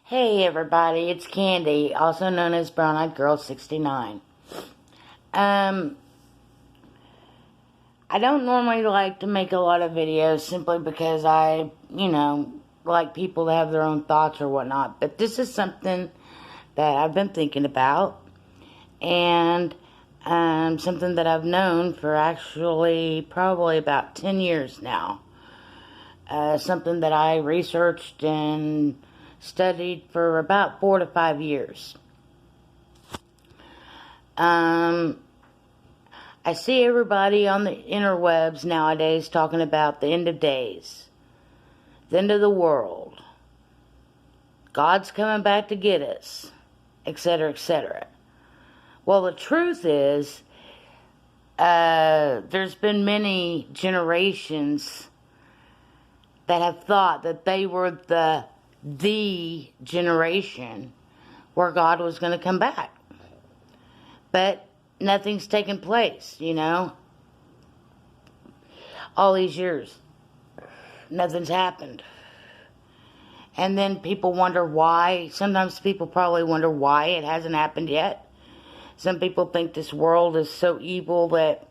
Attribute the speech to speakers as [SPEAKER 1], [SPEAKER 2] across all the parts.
[SPEAKER 1] Hey everybody, it's Candy, also known as Brown Eyed Girl 69. I don't normally like to make a lot of videos simply because I, like people to have their own thoughts or whatnot. But this is something that I've been thinking about and something that I've known for actually probably about 10 years now. Something that I researched and studied for about 4 to 5 years. I see everybody on the interwebs nowadays talking about the end of days, the end of the world, God's coming back to get us, etc., etc. Well, the truth is, there's been many generations that have thought that they were the generation where God was going to come back. But nothing's taken place, all these years. Nothing's happened. And then people wonder why. Sometimes people probably wonder why it hasn't happened yet. Some people think this world is so evil that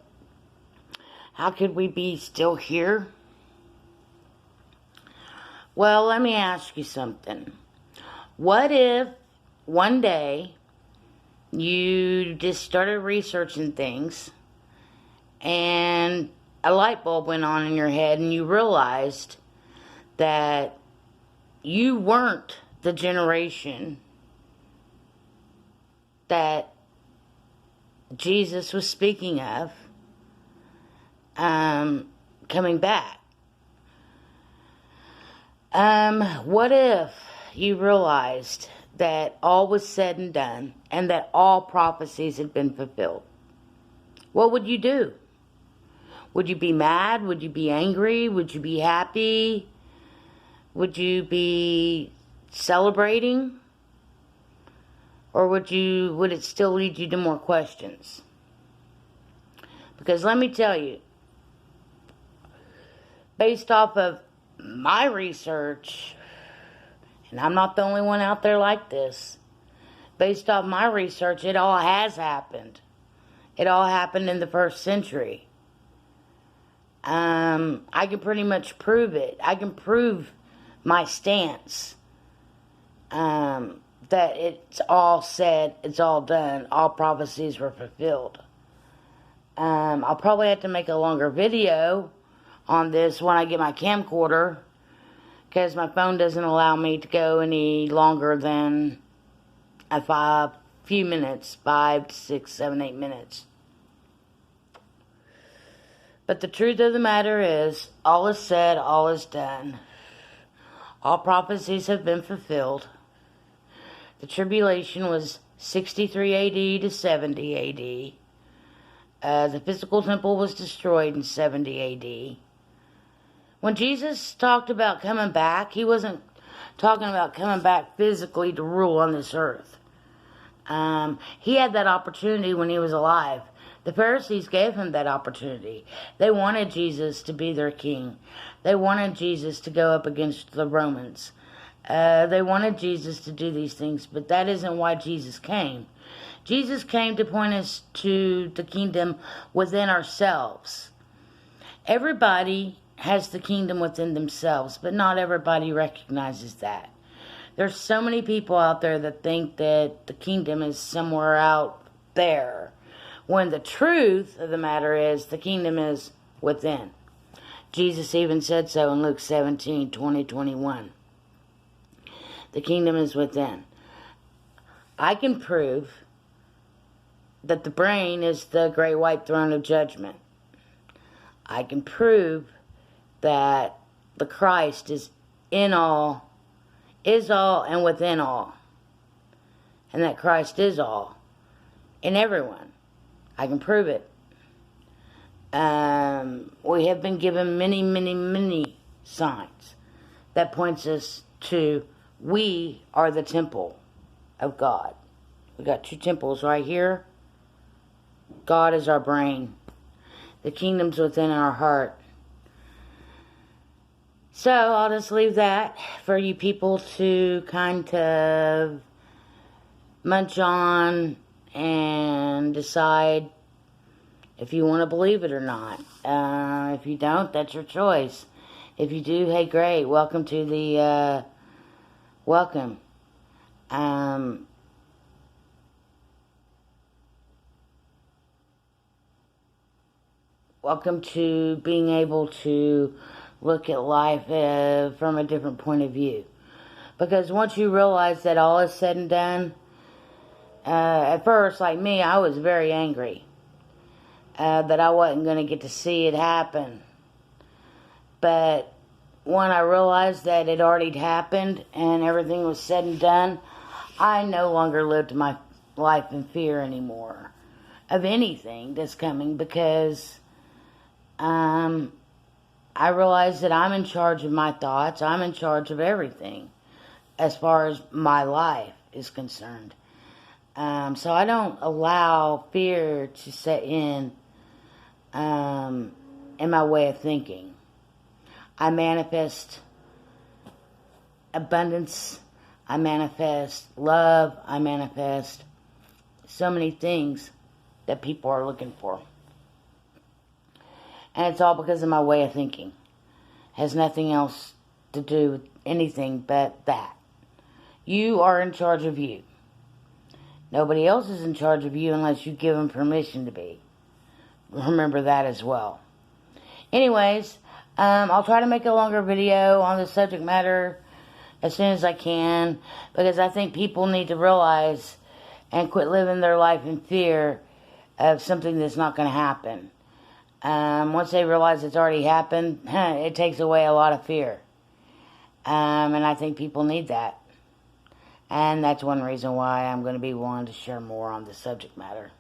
[SPEAKER 1] how could we be still here? Well, let me ask you something. What if one day you just started researching things and a light bulb went on in your head and you realized that you weren't the generation that Jesus was speaking of coming back? What if you realized that all was said and done and that all prophecies had been fulfilled? What would you do? Would you be mad? Would you be angry? Would you be happy? Would you be celebrating? Or would it still lead you to more questions? Because let me tell you, based off of my research, and I'm not the only one out there like this, based off my research, it all has happened. It all happened in the first century. I can pretty much prove it. I can prove my stance. That it's all said, it's all done, all prophecies were fulfilled. I'll probably have to make a longer video on this when I get my camcorder, because my phone doesn't allow me to go any longer than a few minutes, 5, 6, 7, 8 minutes. But the truth of the matter is, all is said, all is done. All prophecies have been fulfilled. The tribulation was 63 AD to 70 AD. The physical temple was destroyed in 70 AD. When Jesus talked about coming back, he wasn't talking about coming back physically to rule on this earth. He had that opportunity when he was alive. The Pharisees gave him that opportunity. They wanted Jesus to be their king. They wanted Jesus to go up against the Romans. They wanted Jesus to do these things, but that isn't why Jesus came. Jesus came to point us to the kingdom within ourselves. Everybody has the kingdom within themselves, but not everybody recognizes that. There's so many people out there that think that the kingdom is somewhere out there, when the truth of the matter is the kingdom is within. Jesus even said so in Luke 17, 20, 21. The kingdom is within. I can prove that the brain is the great white throne of judgment. I can prove that the Christ is in all, is all, and within all. And that Christ is all in everyone. I can prove it. We have been given many, many, many signs that points us to we are the temple of God. We got 2 temples right here. God is our brain. The kingdom's within our heart. So I'll just leave that for you people to kind of munch on and decide if you want to believe it or not. If you don't, that's your choice. If you do, hey, great. Welcome to the, welcome. Welcome to being able to look at life from a different point of view. Because once you realize that all is said and done, at first, like me, I was very angry that I wasn't going to get to see it happen. But when I realized that it already happened and everything was said and done, I no longer lived my life in fear anymore of anything that's coming, because I realized that I'm in charge of my thoughts. I'm in charge of everything as far as my life is concerned. So I don't allow fear to set in my way of thinking. I manifest abundance. I manifest love. I manifest so many things that people are looking for. And it's all because of my way of thinking. It has nothing else to do with anything but that. You are in charge of you. Nobody else is in charge of you unless you give them permission to be. Remember that as well. Anyways, I'll try to make a longer video on the subject matter as soon as I can, because I think people need to realize and quit living their life in fear of something that's not going to happen. Once they realize it's already happened, it takes away a lot of fear. And I think people need that. And that's one reason why I'm going to be willing to share more on this subject matter.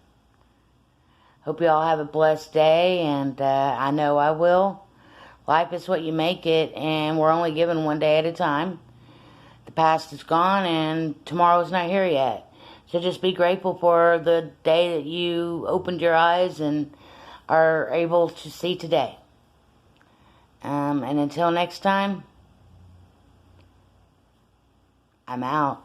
[SPEAKER 1] Hope you all have a blessed day, and I know I will. Life is what you make it, and we're only given one day at a time. The past is gone, and tomorrow's not here yet. So just be grateful for the day that you opened your eyes and are able to see today. And until next time, I'm out.